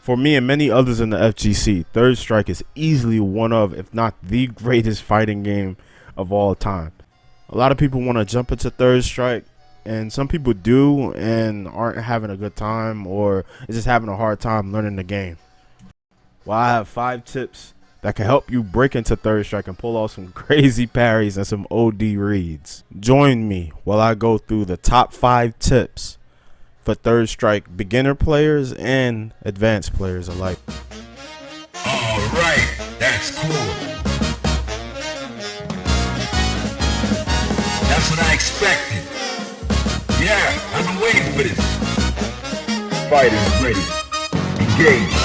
For me and many others in the FGC, Third Strike is easily one of, if not the greatest fighting game of all time. A lot of people want to jump into Third Strike, and some people do and aren't having a good time or is just having a hard time learning the game. Well, I have 5 tips that can help you break into Third Strike and pull off some crazy parries and some OD reads. Join me while I go through the top 5 tips for Third Strike beginner players and advanced players alike. Alright, that's cool. That's what I expected. Yeah, I've been waiting for this. Fighters ready. Engage.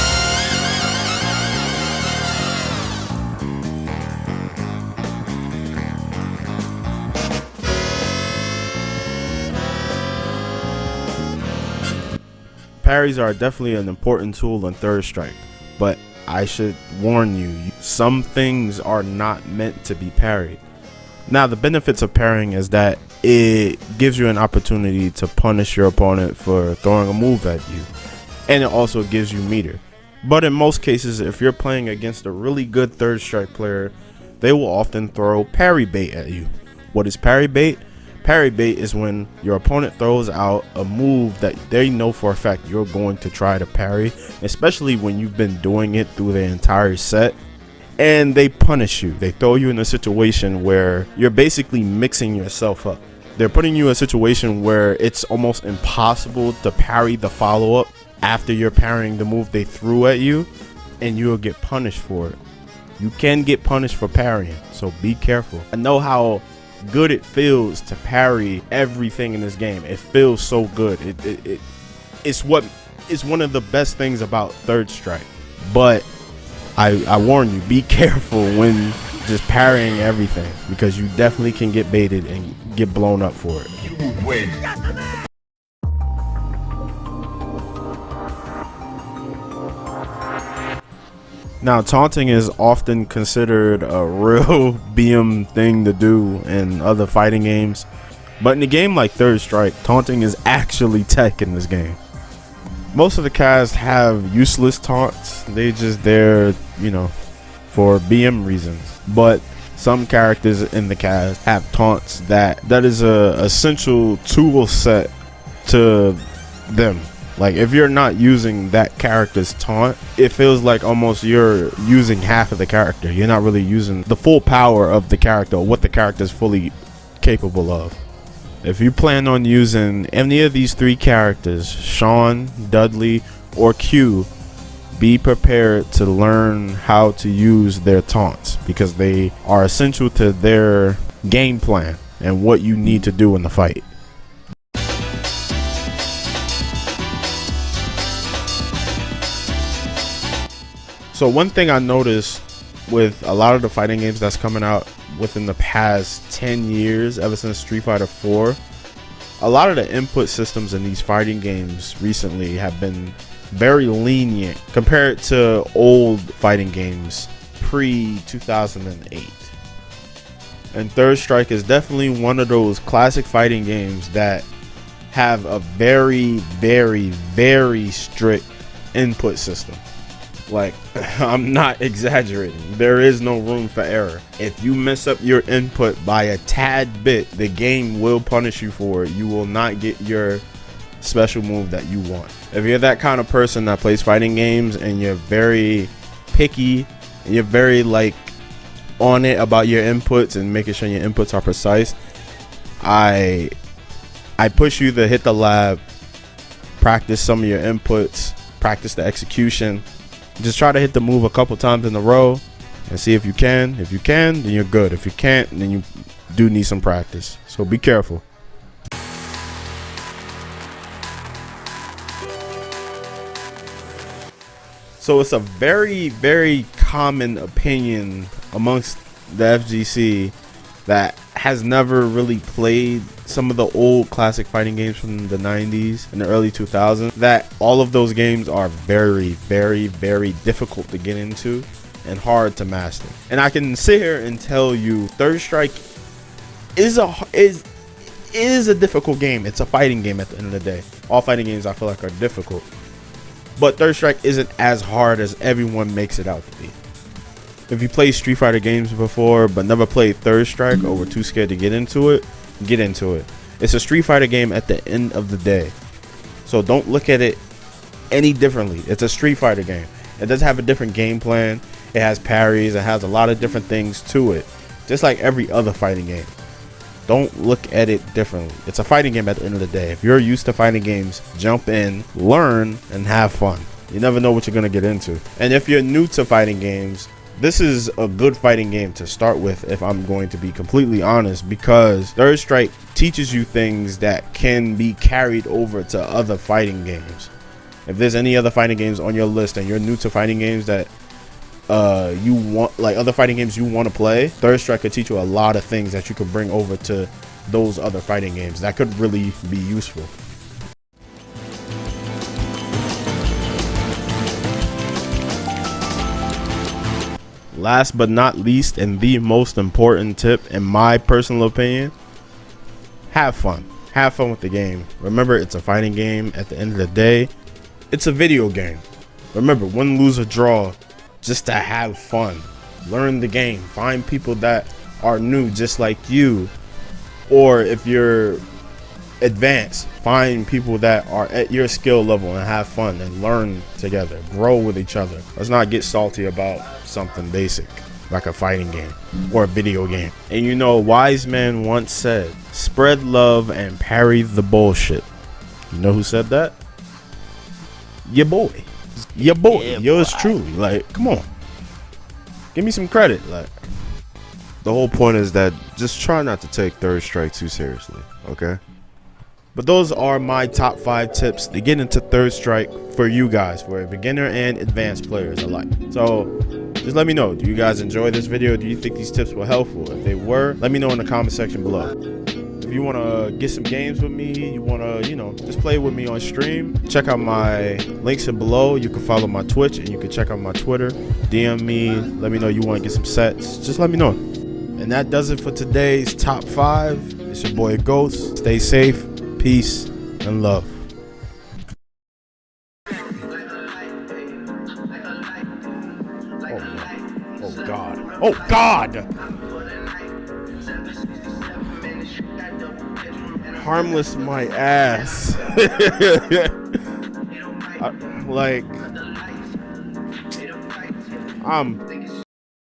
Parries are definitely an important tool in Third Strike, but I should warn you, some things are not meant to be parried. Now, the benefits of parrying is that it gives you an opportunity to punish your opponent for throwing a move at you, and it also gives you meter. But in most cases, if you're playing against a really good Third Strike player, they will often throw parry bait at you. What is parry bait? Parry bait is when your opponent throws out a move that they know for a fact you're going to try to parry, especially when you've been doing it through the entire set, and they punish you. They throw you in a situation where you're basically mixing yourself up. They're putting you in a situation where it's almost impossible to parry the follow-up after you're parrying the move they threw at you, and you'll get punished for it. You can get punished for parrying, so be careful. I know how good it feels to parry everything in this game. It feels so good. It's one of the best things about Third Strike. But I warn you, be careful when just parrying everything, because you definitely can get baited and get blown up for it. You win. Now, taunting is often considered a real BM thing to do in other fighting games, but in a game like Third Strike, taunting is actually tech in this game. Most of the cast have useless taunts. They just there, for BM reasons. But some characters in the cast have taunts that is a essential tool set to them. Like, if you're not using that character's taunt, it feels like almost you're using half of the character. You're not really using the full power of the character, or what the character is fully capable of. If you plan on using any of these 3 characters, Sean, Dudley, or Q, be prepared to learn how to use their taunts, because they are essential to their game plan and what you need to do in the fight. So one thing I noticed with a lot of the fighting games that's coming out within the past 10 years, ever since Street Fighter 4, a lot of the input systems in these fighting games recently have been very lenient compared to old fighting games pre-2008. And Third Strike is definitely one of those classic fighting games that have a very, very, very strict input system. Like, I'm not exaggerating. There is no room for error. If you mess up your input by a tad bit, the game will punish you for it. You will not get your special move that you want. If you're that kind of person that plays fighting games and you're very picky and you're very on it about your inputs and making sure your inputs are precise, I push you to hit the lab, practice some of your inputs, practice the execution. Just try to hit the move a couple times in a row and see if you can. If you can, then you're good. If you can't, then you do need some practice. So be careful. So it's a very, very common opinion amongst the FGC that has never really played some of the old classic fighting games from the 90s and the early 2000s, that all of those games are very, very, very difficult to get into and hard to master. And I can sit here and tell you Third Strike is a difficult game. It's a fighting game at the end of the day. All fighting games I feel like are difficult. but Third Strike isn't as hard as everyone makes it out to be. If you played Street Fighter games before but never played Third Strike or were too scared to get into it, get into it. It's a Street Fighter game at the end of the day. So don't look at it any differently. It's a Street Fighter game. It does have a different game plan. It has parries. It has a lot of different things to it. Just like every other fighting game. Don't look at it differently. It's a fighting game at the end of the day. If you're used to fighting games, jump in, learn, and have fun. You never know what you're going to get into. And if you're new to fighting games, this is a good fighting game to start with, if I'm going to be completely honest, because Third Strike teaches you things that can be carried over to other fighting games. If there's any other fighting games on your list and you're new to fighting games that you want, like other fighting games you want to play, Third Strike could teach you a lot of things that you could bring over to those other fighting games that could really be useful. Last but not least, and the most important tip in my personal opinion, have fun. Have fun with the game. Remember, it's a fighting game. At the end of the day, it's a video game. Remember, win, lose, or draw, just to have fun. Learn the game. Find people that are new just like you, or if you're advanced, find people that are at your skill level and have fun and learn together. Grow with each other. Let's not get salty about something basic like a fighting game or a video game. And you know, a wise man once said, spread love and parry the bullshit. You know who said that? Your boy. Your boy. Yeah, yours truly. Like, come on, give me some credit. Like, the whole point is that just try not to take Third Strike too seriously, okay? But those are my top 5 tips to get into Third Strike for you guys, for beginner and advanced players alike. So just let me know, do you guys enjoy this video? Do you think these tips were helpful? If they were, let me know in the comment section below. If you want to get some games with me, you want to, you know, just play with me on stream, check out my links in below. You can follow my Twitch and you can check out my Twitter. DM me, let me know you want to get some sets. Just let me know. And that does it for today's top 5. It's your boy Ghost. Stay safe, peace, and love. Oh God. Oh God. Harmless my ass. I'm